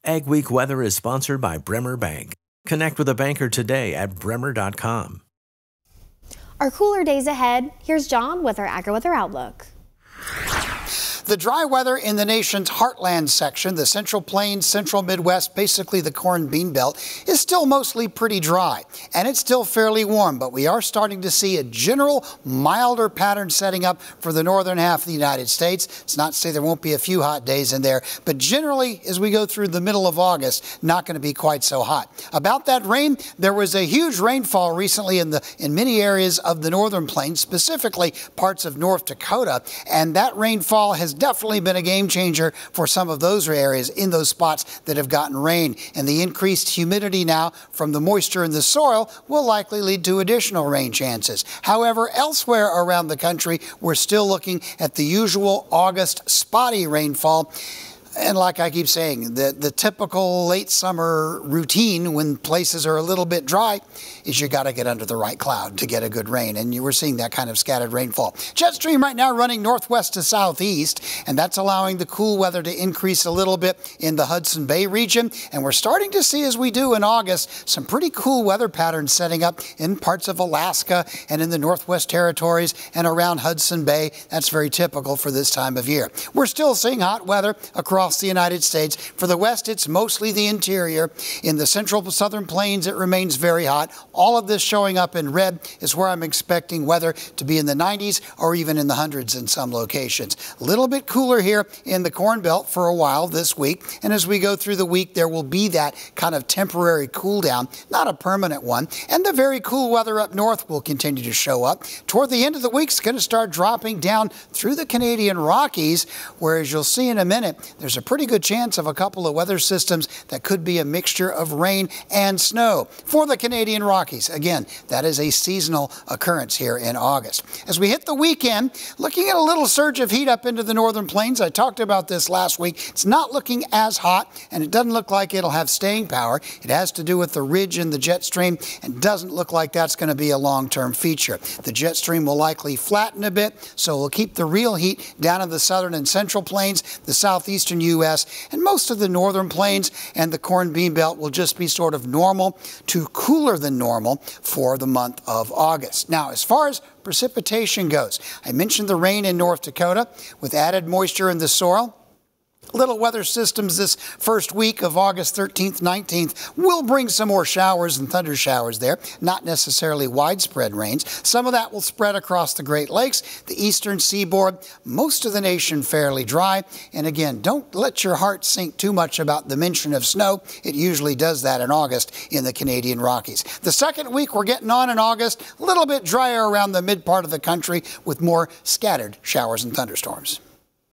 Ag Week Weather is sponsored by Bremer Bank. Connect with a banker today at bremer.com. Our cooler days ahead. Here's John with our AgriWeather outlook. The dry weather in the nation's heartland section, the Central Plains, Central Midwest, basically the corn bean belt, is still mostly pretty dry. And it's still fairly warm, but we are starting to see a general milder pattern setting up for the northern half of the United States. It's not to say there won't be a few hot days in there, but generally, as we go through the middle of August, not going to be quite so hot. About that rain, there was a huge rainfall recently in many areas of the northern plains, specifically parts of North Dakota, and that rainfall has definitely been a game changer for some of those areas in those spots that have gotten rain. And the increased humidity now from the moisture in the soil will likely lead to additional rain chances. However, elsewhere around the country, we're still looking at the usual August spotty rainfall. And like I keep saying, the typical late summer routine when places are a little bit dry is you got to get under the right cloud to get a good rain. And you were seeing that kind of scattered rainfall. Jet stream right now running northwest to southeast, and that's allowing the cool weather to increase a little bit in the Hudson Bay region. And we're starting to see, as we do in August, some pretty cool weather patterns setting up in parts of Alaska and in the Northwest Territories and around Hudson Bay. That's very typical for this time of year. We're still seeing hot weather across the United States. For the west, it's mostly the interior. In the central southern plains, it remains very hot. All of this showing up in red is where I'm expecting weather to be in the 90s or even in the hundreds in some locations. A little bit cooler here in the Corn Belt for a while this week. And as we go through the week, there will be that kind of temporary cool down, not a permanent one. And the very cool weather up north will continue to show up. Toward the end of the week, it's going to start dropping down through the Canadian Rockies, where, as you'll see in a minute, there's a pretty good chance of a couple of weather systems that could be a mixture of rain and snow for the Canadian Rockies. Again, that is a seasonal occurrence here in August. As we hit the weekend, looking at a little surge of heat up into the northern plains. I talked about this last week. It's not looking as hot, and it doesn't look like it'll have staying power. It has to do with the ridge in the jet stream, and doesn't look like that's going to be a long-term feature. The jet stream will likely flatten a bit, so we'll keep the real heat down in the southern and central plains, the southeastern U.S., and most of the northern plains, and the corn bean belt will just be sort of normal to cooler than normal for the month of August. Now, as far as precipitation goes, I mentioned the rain in North Dakota with added moisture in the soil. Little weather systems this first week of August 13th, 19th will bring some more showers and thunder showers there, not necessarily widespread rains. Some of that will spread across the Great Lakes, the eastern seaboard, most of the nation fairly dry. And again, don't let your heart sink too much about the mention of snow. It usually does that in August in the Canadian Rockies. The second week we're getting on in August, a little bit drier around the mid part of the country with more scattered showers and thunderstorms.